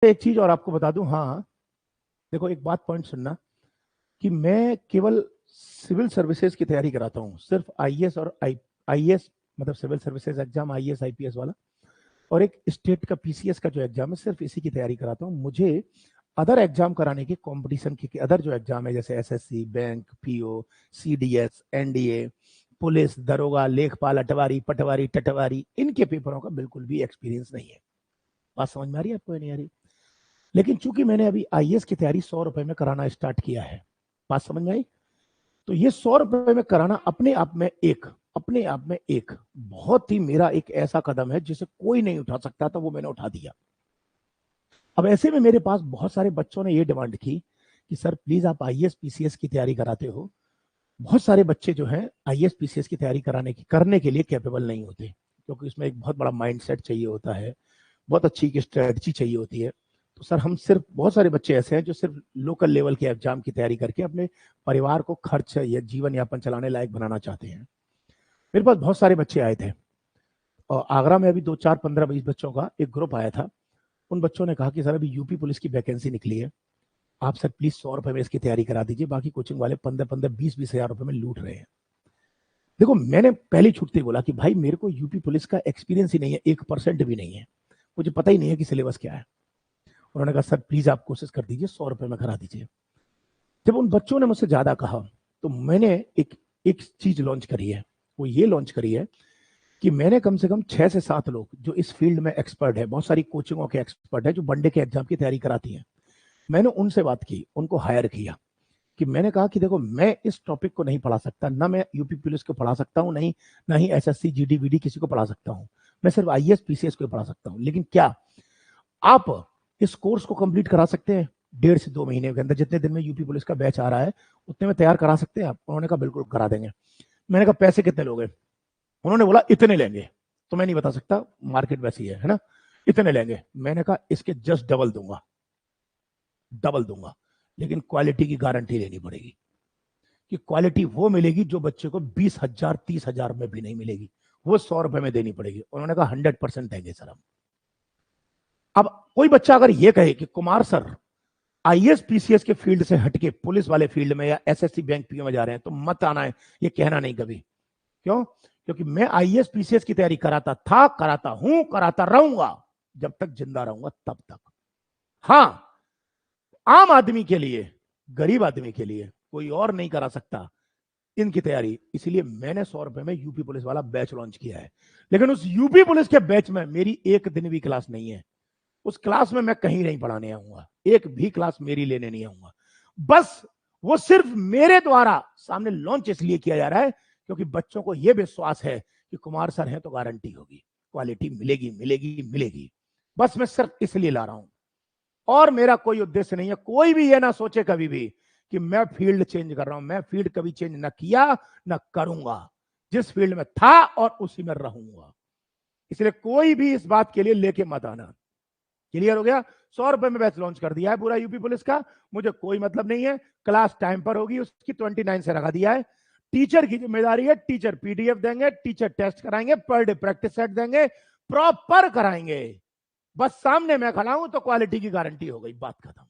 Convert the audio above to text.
एक चीज और आपको बता दूं। हाँ, देखो एक बात पॉइंट सुनना कि मैं केवल सिविल सर्विसेज की तैयारी कराता हूँ, सिर्फ आईएएस और आईएएस मतलब civil services exam, IAS IPS वाला, और एक स्टेट का पीसीएस का जो एग्जाम है सिर्फ इसी की तैयारी कराता हूँ। मुझे अदर एग्जाम कराने की, कंपटीशन की अदर जो एग्जाम है जैसे SSC, bank, PO, CDS, NDA, police, दरोगा, लेखपाल, अटवारी, पटवारी, टटवारी, इनके पेपरों का बिल्कुल भी एक्सपीरियंस नहीं है। बात समझ में आ रही है आपको? नहीं आ रही? लेकिन चूंकि मैंने अभी आईएएस की तैयारी 100 रुपए में कराना स्टार्ट किया है, बात समझ में आई? तो ये 100 रुपए में कराना अपने आप में एक बहुत ही मेरा एक ऐसा कदम है जिसे कोई नहीं उठा सकता था, वो मैंने उठा दिया। अब ऐसे में मेरे पास बहुत सारे बच्चों ने ये डिमांड की कि सर प्लीज आप आईएएस पीसीएस की तैयारी कराते हो। बहुत सारे बच्चे जो हैं आईएएस पीसीएस की तैयारी करने के लिए कैपेबल नहीं होते, क्योंकि इसमें एक बहुत बड़ा माइंडसेट चाहिए होता है, बहुत अच्छी की स्ट्रेटजी चाहिए होती है। तो सर हम सिर्फ, बहुत सारे बच्चे ऐसे हैं जो सिर्फ लोकल लेवल के एग्जाम की तैयारी करके अपने परिवार को खर्च या जीवन यापन चलाने लायक बनाना चाहते हैं। मेरे पास बहुत सारे बच्चे आए थे, और आगरा में अभी 2, 4, 15, 20 बच्चों का एक ग्रुप आया था। उन बच्चों ने कहा कि सर अभी यूपी पुलिस की वैकेंसी निकली है, आप सर प्लीज 100 रुपए में इसकी तैयारी करा दीजिए, बाकी कोचिंग वाले 15-15, 20-20 हजार रुपए में लूट रहे हैं। देखो मैंने पहले छूटते ही बोला कि भाई मेरे को यूपी पुलिस का एक्सपीरियंस ही नहीं है, 1% भी नहीं है, मुझे पता ही नहीं है कि सिलेबस क्या है। उन्होंने कहा सर प्लीज आप कोशिश कर दीजिए, 100 रुपए में करा दीजिए। जब उन बच्चों ने मुझसे ज्यादा कहा तो मैंने एक एक चीज लॉन्च करी है। वो ये लॉन्च करी है कि मैंने कम से कम 6 से 7 लोग जो इस फील्ड में एक्सपर्ट है, बहुत सारी कोचिंगों के एक्सपर्ट है जो वनडे के एग्जाम की तैयारी कराती हैं, मैंने उनसे बात की, उनको हायर किया। कि मैंने कहा कि देखो मैं इस टॉपिक को नहीं पढ़ा सकता, ना मैं यूपी पुलिस को पढ़ा सकता हूँ, नहीं ना ही एसएससी जीडी किसी को पढ़ा सकता हूँ, मैं सिर्फ आईएएस पीसीएस को पढ़ा सकता हूँ। लेकिन क्या आप इस कोर्स को कंप्लीट करा सकते हैं 1.5 से 2 महीने के अंदर? जितने दिन में यूपी पुलिस का बैच आ रहा है उतने में तैयार करा सकते हैं आप? उन्होंने कहा बिल्कुल करा देंगे। मैंने कहा पैसे कितने लोगे? उन्होंने बोला इतने लेंगे। तो मैं नहीं बता सकता, मार्केट वैसी है ना, इतने लेंगे। मैंने कहा इसके जस्ट डबल दूंगा, डबल दूंगा, लेकिन क्वालिटी की गारंटी लेनी पड़ेगी कि क्वालिटी वो मिलेगी जो बच्चे को 20,000 30,000 में भी नहीं मिलेगी, वो 100 रुपए में देनी पड़ेगी। उन्होंने कहा 100% देंगे सर हम। अब कोई बच्चा अगर ये कहे कि कुमार सर आईएएस पीसीएस के फील्ड से हटके पुलिस वाले फील्ड में या एसएससी बैंक पीओ में जा रहे हैं, तो मत आना है, ये कहना नहीं कभी। क्यों? क्योंकि मैं आईएएस पीसीएस की तैयारी कराता था, कराता हूं, कराता रहूंगा, जब तक जिंदा रहूंगा तब तक। हाँ, आम आदमी के लिए, गरीब आदमी के लिए कोई और नहीं करा सकता इनकी तैयारी। इसलिए मैंने 100 रुपए में यूपी पुलिस वाला बैच लॉन्च किया है। लेकिन उस यूपी पुलिस के बैच में मेरी एक दिन भी क्लास नहीं है। उस क्लास में मैं कहीं नहीं पढ़ाने आऊंगा, एक भी क्लास मेरी लेने नहीं आऊंगा। बस वो सिर्फ मेरे द्वारा सामने लॉन्च इसलिए किया जा रहा है क्योंकि बच्चों को यह विश्वास है कि कुमार सर हैं तो गारंटी होगी, क्वालिटी मिलेगी मिलेगी मिलेगी। बस मैं सिर्फ इसलिए ला रहा हूं, और मेरा कोई उद्देश्य नहीं है। कोई भी ये ना सोचे कभी भी कि मैं फील्ड चेंज कर रहा हूं। मैं फील्ड कभी चेंज ना किया ना करूंगा, जिस फील्ड में था और उसी में रहूंगा। इसलिए कोई भी इस बात के लिए लेके मत आना। क्लियर हो गया? 100 रुपए में बैच लॉन्च कर दिया है पूरा यूपी पुलिस का, मुझे कोई मतलब नहीं है। क्लास टाइम पर होगी, उसकी 29 से रखा दिया है। टीचर की जिम्मेदारी है, टीचर पीडीएफ देंगे, टीचर टेस्ट कराएंगे, पर डे प्रैक्टिस सेट देंगे, प्रॉपर कराएंगे। बस सामने मैं खड़ा हूं तो क्वालिटी की गारंटी हो गई, बात खत्म।